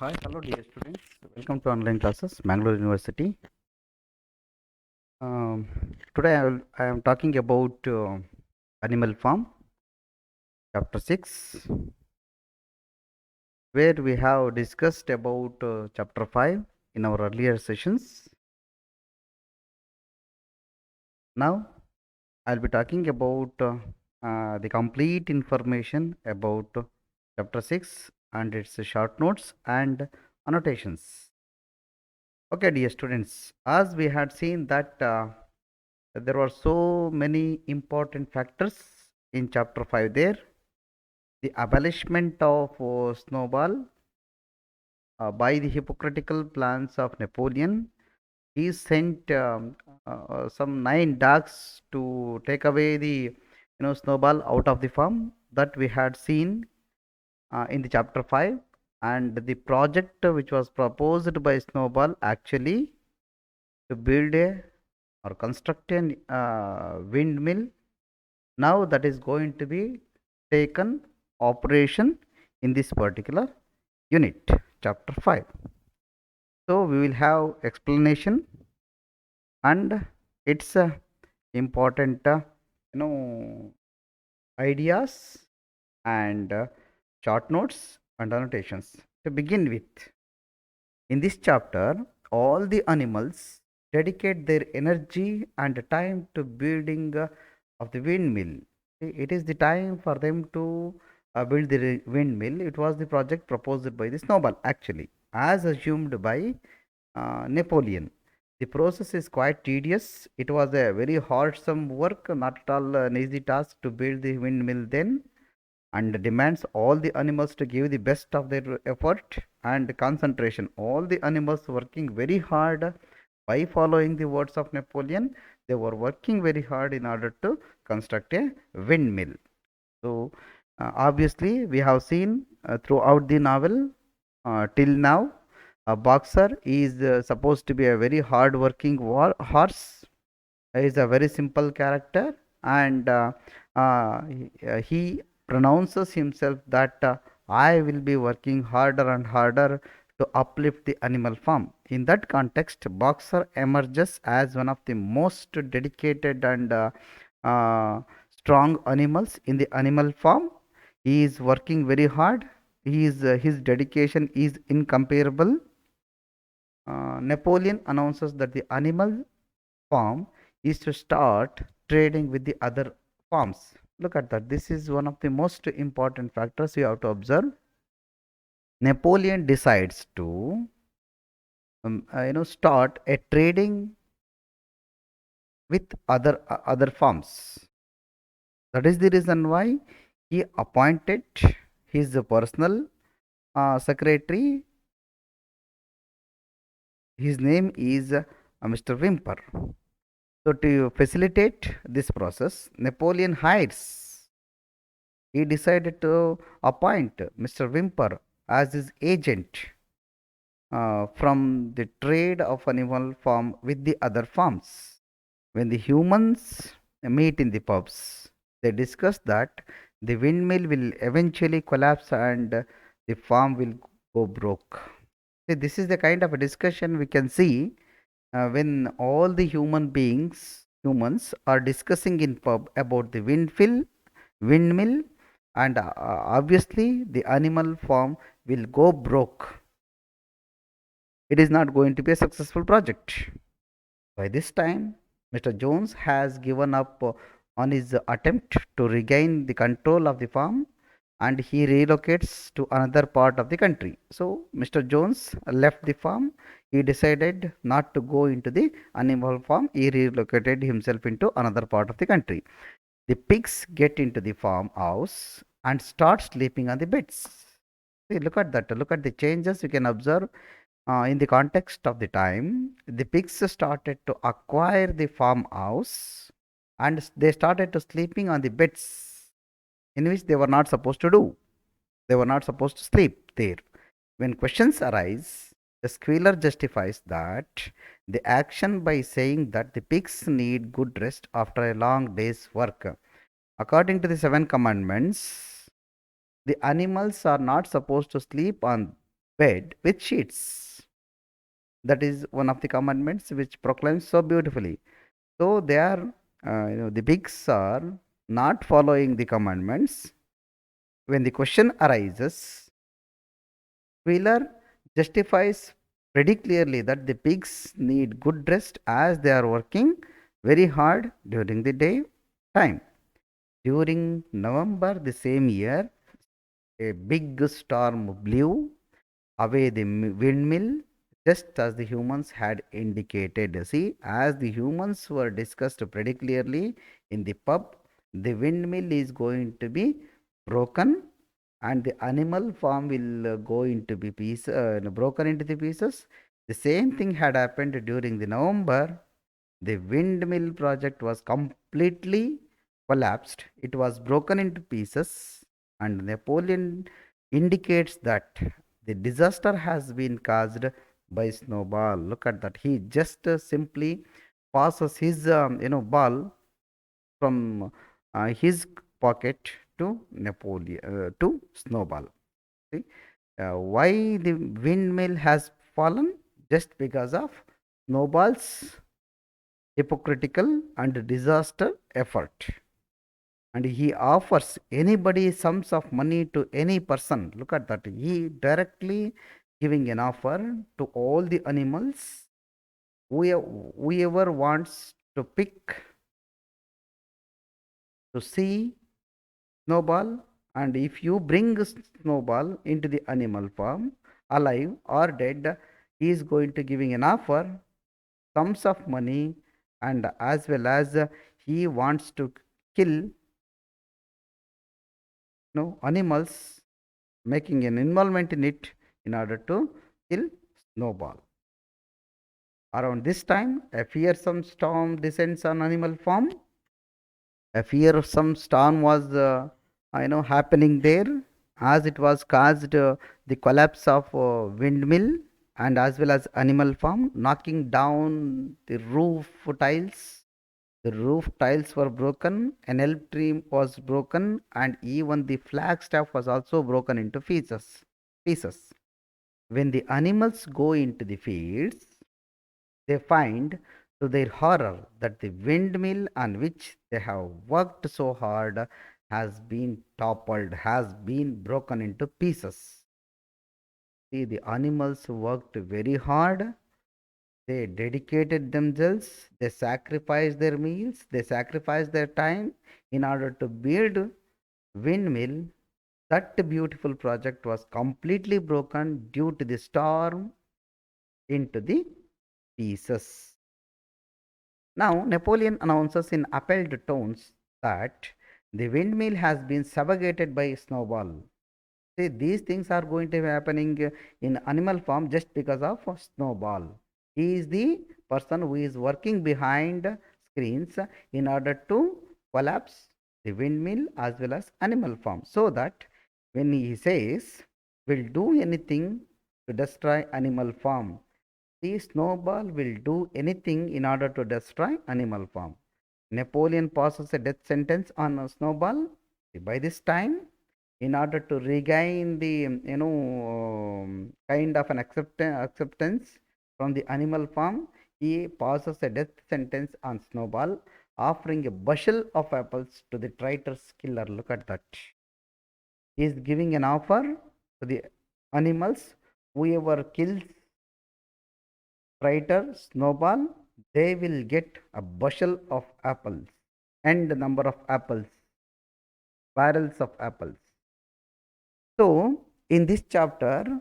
Hi, hello dear students. Welcome to online classes, Mangalore University. Um, Today I am talking about Animal Farm, Chapter 6, where we have discussed about Chapter 5 in our earlier sessions. Now I'll be talking about the complete information about Chapter 6 and its short notes and annotations. Okay, dear students, as we had seen that there were so many important factors in chapter 5 there. The abolishment of snowball by the hypocritical plans of Napoleon. He sent some 9 dogs to take away the snowball out of the farm that we had seen in the chapter 5, and the project which was proposed by snowball actually to build a or construct a windmill. Now that is going to be taken operation in this particular unit, chapter 5. So we will have explanation and its important you know ideas and short notes and annotations. To begin with, in this chapter, all the animals dedicate their energy and time to building of the windmill. It is the time for them to build the windmill. It was the project proposed by the Snowball, actually, as assumed by Napoleon. The process is quite tedious. It was a very hardsome work, not at all an easy task to build the windmill then, and demands all the animals to give the best of their effort and concentration. All the animals working very hard by following the words of Napoleon. They were working very hard in order to construct a windmill. So, obviously, we have seen throughout the novel till now, a boxer is supposed to be a very hard working horse. He is a very simple character, and he pronounces himself that I will be working harder and harder to uplift the animal farm. In that context, boxer emerges as one of the most dedicated and uh, strong animals in the animal farm. He is working very hard. His dedication is incomparable. Napoleon announces that the animal farm is to start trading with the other farms. Look at that. This is one of the most important factors you have to observe. Napoleon decides to start a trading with other farms. That is the reason why he appointed his personal secretary. His name is Mr. Wimper. So to facilitate this process, Napoleon hires. He decided to appoint Mr. Wimper as his agent from the trade of animal farm with the other farms. When the humans meet in the pubs, they discuss that the windmill will eventually collapse and the farm will go broke. See, this is the kind of a discussion we can see when all the humans are discussing in pub about the windmill, and obviously the animal farm will go broke. It is not going to be a successful project. By this time, Mr. Jones has given up on his attempt to regain the control of the farm, and he relocates to another part of the country. So, Mr. Jones left the farm. He decided not to go into the animal farm. He relocated himself into another part of the country. The pigs get into the farmhouse and start sleeping on the beds. See, look at that. Look at the changes you can observe in the context of the time. The pigs started to acquire the farmhouse, and they started to sleeping on the beds in which they were not supposed to do. They were not supposed to sleep there. When questions arise, the squealer justifies that the action by saying that the pigs need good rest after a long day's work. According to the seven commandments, the animals are not supposed to sleep on bed with sheets. That is one of the commandments which proclaims so beautifully. So they are, the pigs are not following the commandments. When the question arises, Wheeler justifies pretty clearly that the pigs need good rest as they are working very hard during the day time. During November the same year, a big storm blew away the windmill just as the humans had indicated. See, as the humans were discussed pretty clearly in the pub, the windmill is going to be broken and the animal farm will go into be broken into the pieces. The same thing had happened during the November. The windmill project was completely collapsed. It was broken into pieces, and Napoleon indicates that the disaster has been caused by Snowball. Look at that. He just simply passes his ball from his pocket to Napoleon to Snowball. See, why the windmill has fallen? Just because of Snowball's hypocritical and disaster effort. And he offers anybody sums of money to any person. Look at that. He directly giving an offer to all the animals. Whoever wants to pick to see Snowball, and if you bring Snowball into the animal farm, alive or dead, he is going to giving an offer, sums of money, and as well as he wants to kill animals, making an involvement in it in order to kill Snowball. Around this time, a fearsome storm descends on animal farm. A fearsome storm was, happening there, as it was caused the collapse of windmill and as well as animal farm, knocking down the roof tiles. The roof tiles were broken, an elm tree was broken, and even the flagstaff was also broken into pieces. Pieces. When the animals go into the fields, they find to their horror that the windmill on which they have worked so hard has been toppled, has been broken into pieces. See, the animals worked very hard. They dedicated themselves, they sacrificed their meals, they sacrificed their time in order to build windmill. That beautiful project was completely broken due to the storm into the pieces. Now, Napoleon announces in appelled tones that the windmill has been subjugated by Snowball. See, these things are going to be happening in animal form just because of Snowball. He is the person who is working behind screens in order to collapse the windmill as well as animal farm. So that when he says, will do anything to destroy animal farm, the Snowball will do anything in order to destroy animal farm. Napoleon passes a death sentence on Snowball. By this time, in order to regain the kind of an acceptance from the animal farm, he passes a death sentence on Snowball, offering a bushel of apples to the traitor's killer. Look at that. He is giving an offer to the animals. Whoever kills traitor Snowball, they will get a bushel of apples and the number of apples, barrels of apples. So, in this chapter,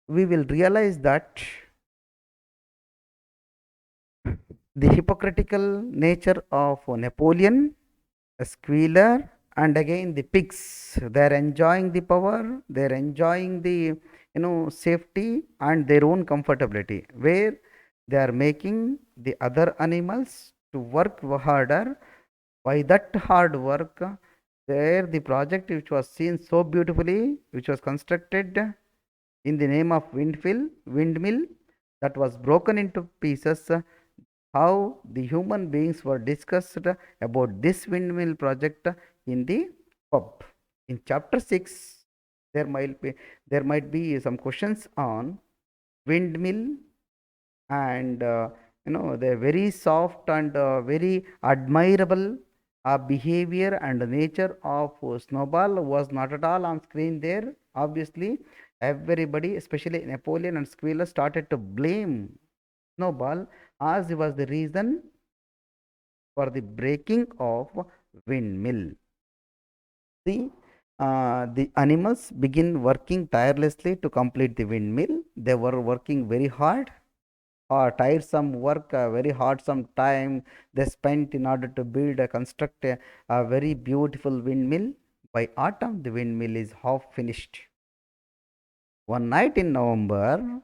we will realize that the hypocritical nature of Napoleon, a squealer, and again the pigs. They are enjoying the power, they are enjoying the safety and their own comfortability, where they are making the other animals to work harder. By that hard work, there the project which was seen so beautifully, which was constructed in the name of windmill that was broken into pieces, how the human beings were discussed about this windmill project in the pub. In chapter 6, There might be there might be some questions on windmill and the very soft and very admirable behavior and nature of Snowball was not at all on screen there. Obviously, everybody, especially Napoleon and Squealer, started to blame Snowball as he was the reason for the breaking of windmill. See, the animals begin working tirelessly to complete the windmill. They were working very hard, tiresome work, very hard some time they spent in order to build, construct a very beautiful windmill. By autumn, the windmill is half finished. One night in November,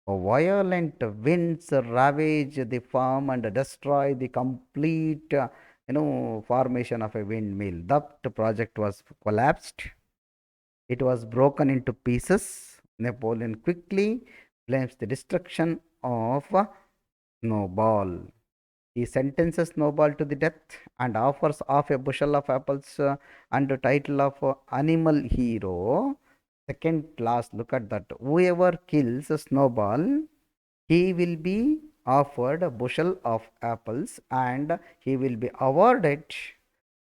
a violent winds ravage the farm and destroy the complete, formation of a windmill. That project was collapsed. It was broken into pieces. Napoleon quickly blames the destruction of Snowball. He sentences Snowball to the death and offers off a bushel of apples and the title of animal hero. Second class, look at that. Whoever kills a Snowball, he will be offered a bushel of apples and he will be awarded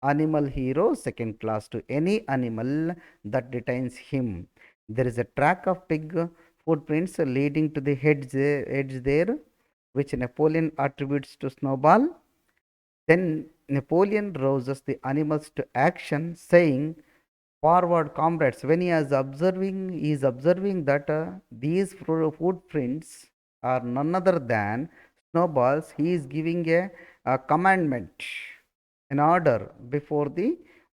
animal hero second class to any animal that detains him. There is a track of pig footprints leading to the edge there, which Napoleon attributes to Snowball. Then Napoleon rouses the animals to action, saying, "Forward, comrades!" When he is observing that these footprints are none other than Snowballs. He is giving a commandment, an order before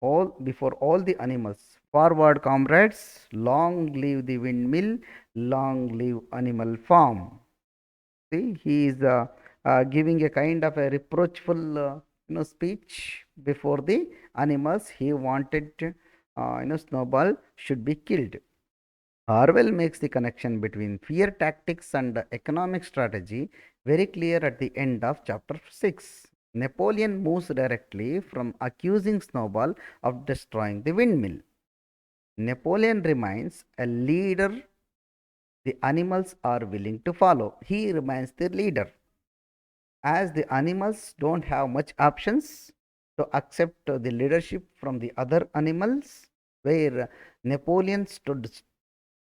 all the animals. Forward, comrades! Long live the windmill! Long live animal farm! See, he is giving a kind of a reproachful, speech before the animals. He wanted, Snowball should be killed. Orwell makes the connection between fear tactics and economic strategy very clear at the end of chapter 6. Napoleon moves directly from accusing Snowball of destroying the windmill. Napoleon remains a leader the animals are willing to follow. He remains the leader. As the animals don't have much options to accept the leadership from the other animals, where Napoleon stood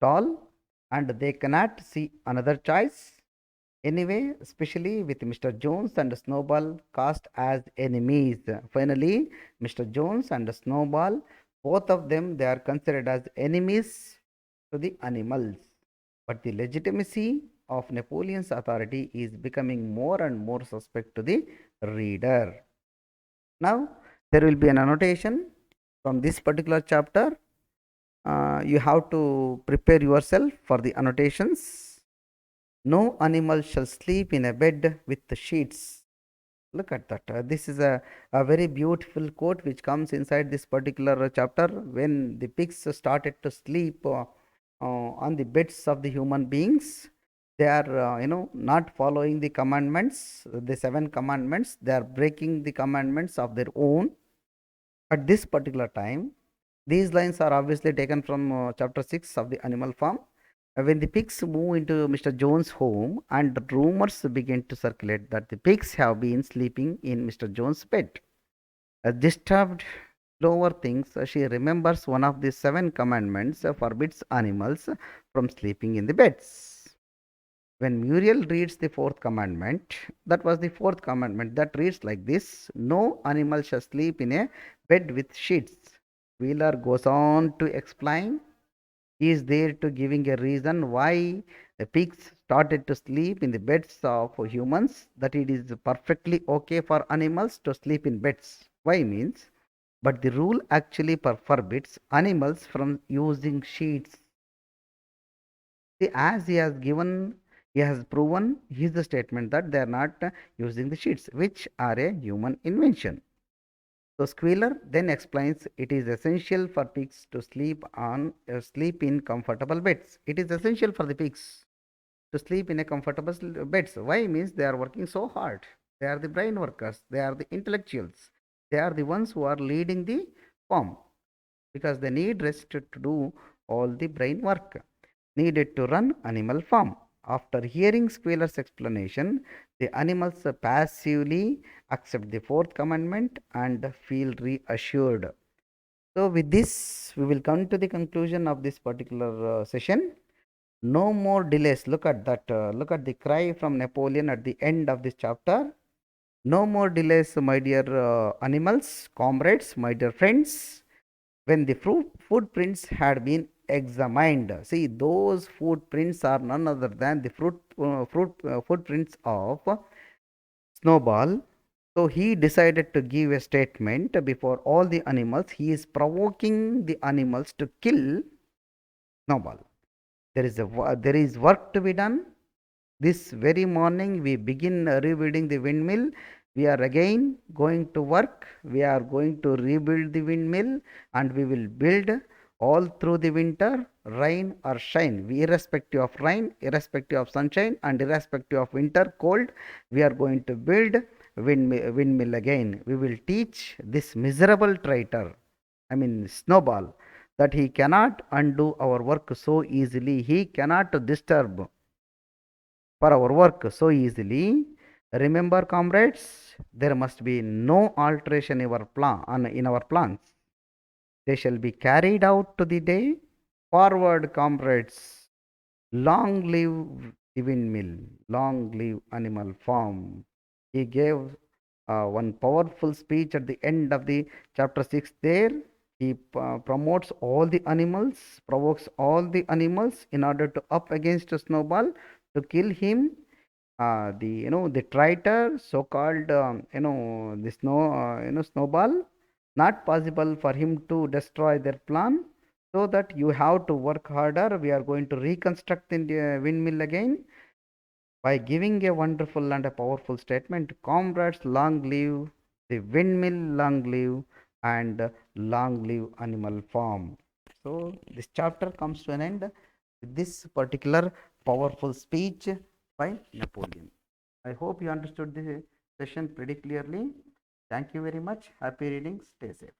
tall and they cannot see another choice. Anyway, especially with Mr. Jones and Snowball cast as enemies. Finally, Mr. Jones and Snowball, both of them, they are considered as enemies to the animals. But the legitimacy of Napoleon's authority is becoming more and more suspect to the reader. Now, there will be an annotation from this particular chapter. You have to prepare yourself for the annotations. No animal shall sleep in a bed with the sheets. Look at that. This is a very beautiful quote which comes inside this particular chapter. When the pigs started to sleep on the beds of the human beings, they are, not following the commandments, the seven commandments. They are breaking the commandments of their own. At this particular time, these lines are obviously taken from chapter 6 of the animal farm. When the pigs move into Mr. Jones' home, and rumors begin to circulate that the pigs have been sleeping in Mr. Jones' bed. Disturbed, Clover thinks she remembers one of the seven commandments forbids animals from sleeping in the beds. When Muriel reads the fourth commandment, that was the fourth commandment that reads like this: no animal shall sleep in a bed with sheets. Wheeler goes on to explain he is there to giving a reason why the pigs started to sleep in the beds of humans, that it is perfectly okay for animals to sleep in beds. Why means, but the rule actually forbids animals from using sheets. See, as he has proven his statement that they are not using the sheets, which are a human invention. So Squealer then explains it is essential for pigs to sleep in comfortable beds. It is essential for the pigs to sleep in a comfortable beds. Why means they are working so hard. They are the brain workers. They are the intellectuals. They are the ones who are leading the farm because they need rest to do all the brain work needed to run animal farm. After hearing Squealer's explanation, the animals passively accept the fourth commandment and feel reassured. So, with this, we will come to the conclusion of this particular session. No more delays. Look at that. Look at the cry from Napoleon at the end of this chapter. No more delays, my dear animals, comrades, my dear friends. When the footprints had been examined, see, those footprints are none other than the footprints of Snowball. So he decided to give a statement before all the animals. He is provoking the animals to kill Snowball. There is work to be done. This very morning we begin rebuilding the windmill. We are again going to work. We are going to rebuild the windmill and we will build all through the winter, rain or shine. Irrespective of rain, irrespective of sunshine, and irrespective of winter, cold, we are going to build windmill again. We will teach this miserable traitor, I mean Snowball, that he cannot undo our work so easily. He cannot disturb for our work so easily. Remember, comrades, there must be no alteration in our plans. They shall be carried out to the day. Forward, comrades. Long live the windmill. Long live animal farm. He gave one powerful speech at the end of the chapter 6 there. He promotes all the animals, provokes all the animals in order to up against Snowball to kill him. The traitor, so called the Snowball, not possible for him to destroy their plan, so that you have to work harder. We are going to reconstruct the windmill again by giving a wonderful and a powerful statement. Comrades, long live the windmill, long live, and long live animal farm. So this chapter comes to an end with this particular powerful speech by Napoleon. I hope you understood the session pretty clearly. Thank you very much. Happy reading. Stay safe.